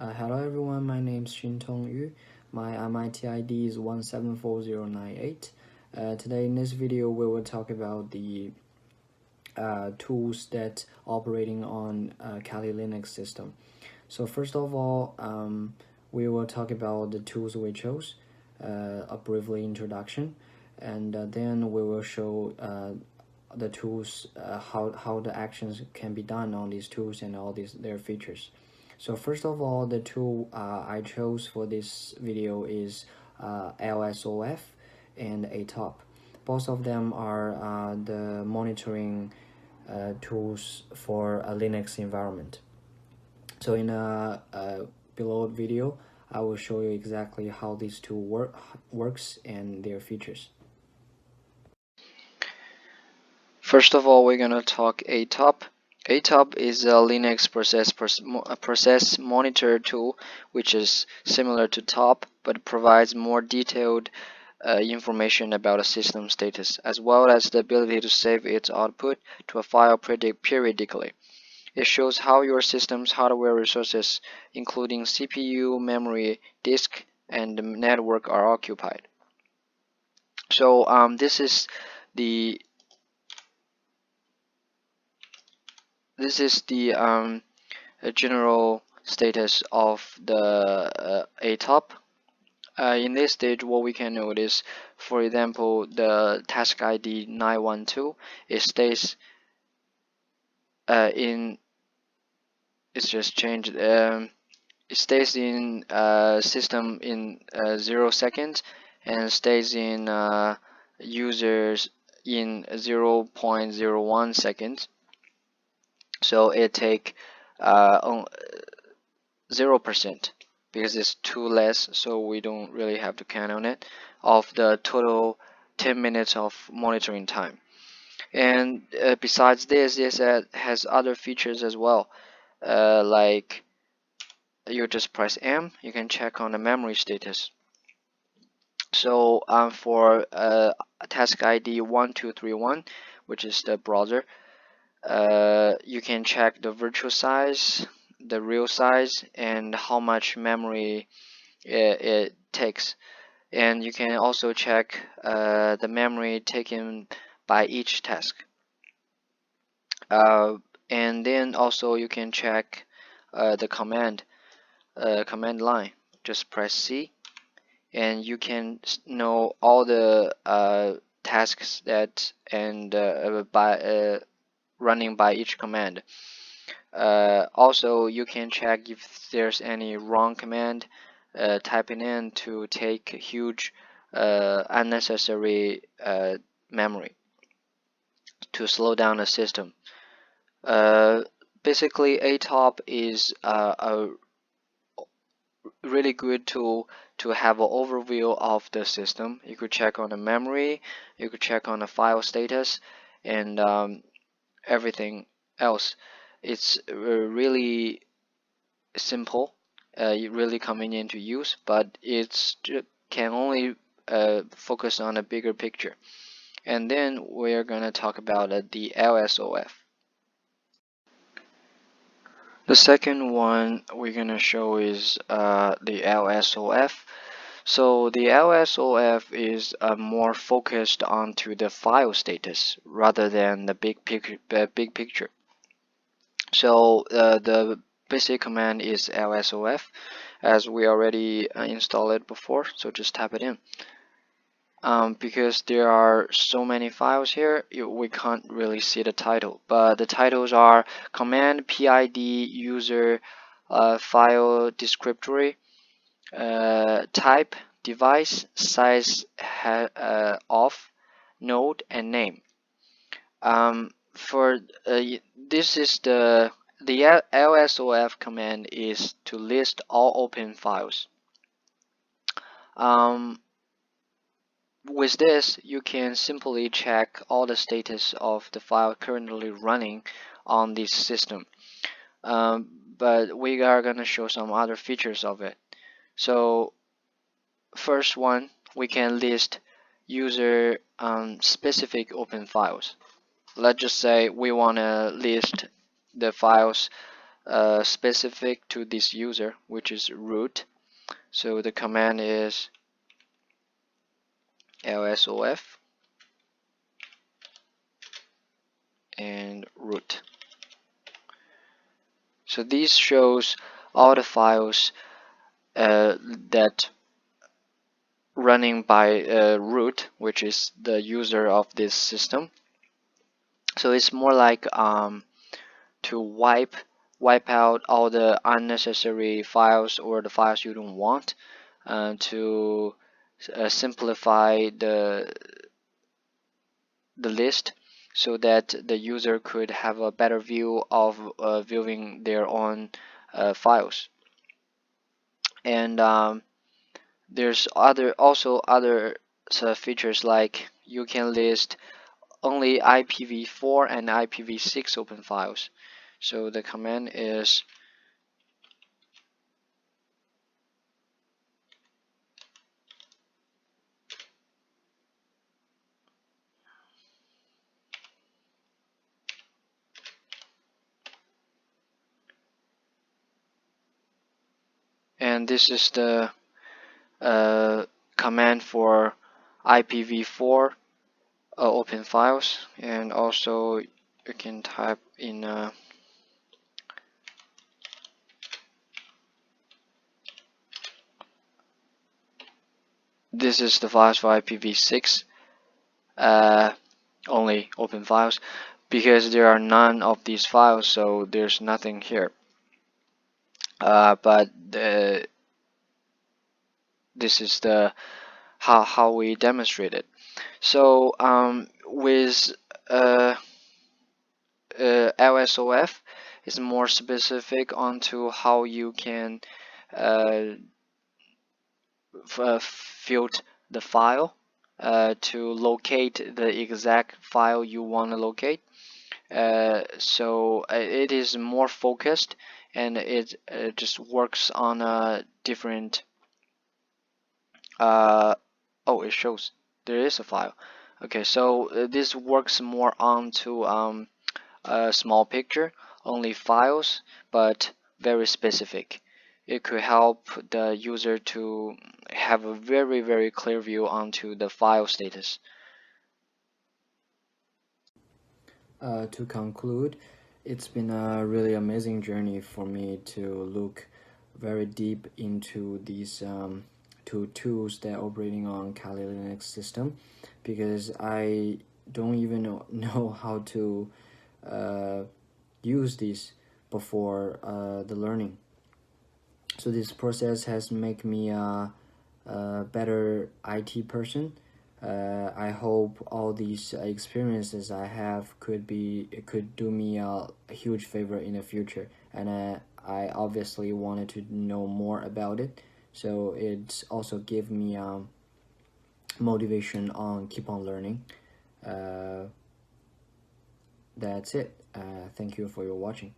Hello everyone, my name is Xintong Yu. My MIT ID is 174098. Today in this video we will talk about the tools that operating on Kali Linux system. So first of all, we will talk about the tools we chose, a briefly introduction, and then we will show the tools, how the actions can be done on these tools and all their features. So first of all, the tool I chose for this video is LSOF and ATOP. Both of them are the monitoring tools for a Linux environment. So in below video, I will show you exactly how these two works and their features. First of all, we're gonna talk ATOP. ATOP is a Linux process monitor tool, which is similar to TOP, but provides more detailed information about a system status, as well as the ability to save its output to a file periodically. It shows how your system's hardware resources, including CPU, memory, disk, and the network, are occupied. So this is the general status of the ATOP. In this stage, what we can notice, for example, the task ID 912, it stays it's just changed. It stays in system in 0 seconds and stays in users in 0.01 seconds. So it take 0% because it's too less, so we don't really have to count on it, of the total 10 minutes of monitoring time. And besides this, has other features as well, like you just press M, you can check on the memory status. So for task ID 1231, which is the browser, you can check the virtual size, the real size, and how much memory it takes. And you can also check the memory taken by each task. And then also you can check the command line. Just press C, and you can know all the tasks that and running by each command. Also, you can check if there's any wrong command typing in to take huge unnecessary memory to slow down the system. Basically, ATOP is a really good tool to have an overview of the system. You could check on the memory, you could check on the file status, and everything else. It's really simple, really convenient to use, but it's can only focus on a bigger picture. And then we're gonna talk about the LSOF. The second one we're gonna show is the LSOF. So the LSOF is more focused onto the file status rather than the big picture. So the basic command is LSOF, as we already installed it before. So just type it in. Because there are so many files here, we can't really see the title, but the titles are command PID user file descriptor, type, device, size of, node, and name. For this is the LSOF command is to list all open files. With this, you can simply check all the status of the file currently running on this system. But we are going to show some other features of it. So first one, we can list user specific open files. Let's just say we want to list the files specific to this user, which is root. So the command is lsof and root. So this shows all the files that running by root, which is the user of this system. So it's more like to wipe out all the unnecessary files or the files you don't want, to simplify the list so that the user could have a better view of viewing their own files. And there's also other features, like you can list only IPv4 and IPv6 open files. So the command is and this is the command for IPv4 open files. And also you can type in this is the files for IPv6 only open files, because there are none of these files, so there's nothing here. But this is the how we demonstrate it. So with LSOF is more specific onto how you can filter the file to locate the exact file you want to locate. So it is more focused, and it just works on a different oh, it shows there is a file. Okay, so this works more onto a small picture, only files, but very specific. It could help the user to have a very clear view onto the file status. To conclude, it's been a really amazing journey for me to look very deep into these two tools that are operating on Kali Linux system, because I don't even know how to use these before the learning. So this process has made me a better IT person. I hope all these experiences I have could do me a huge favor in the future, and I obviously wanted to know more about it, so it's also give me motivation on keep on learning. That's it. Thank you for your watching.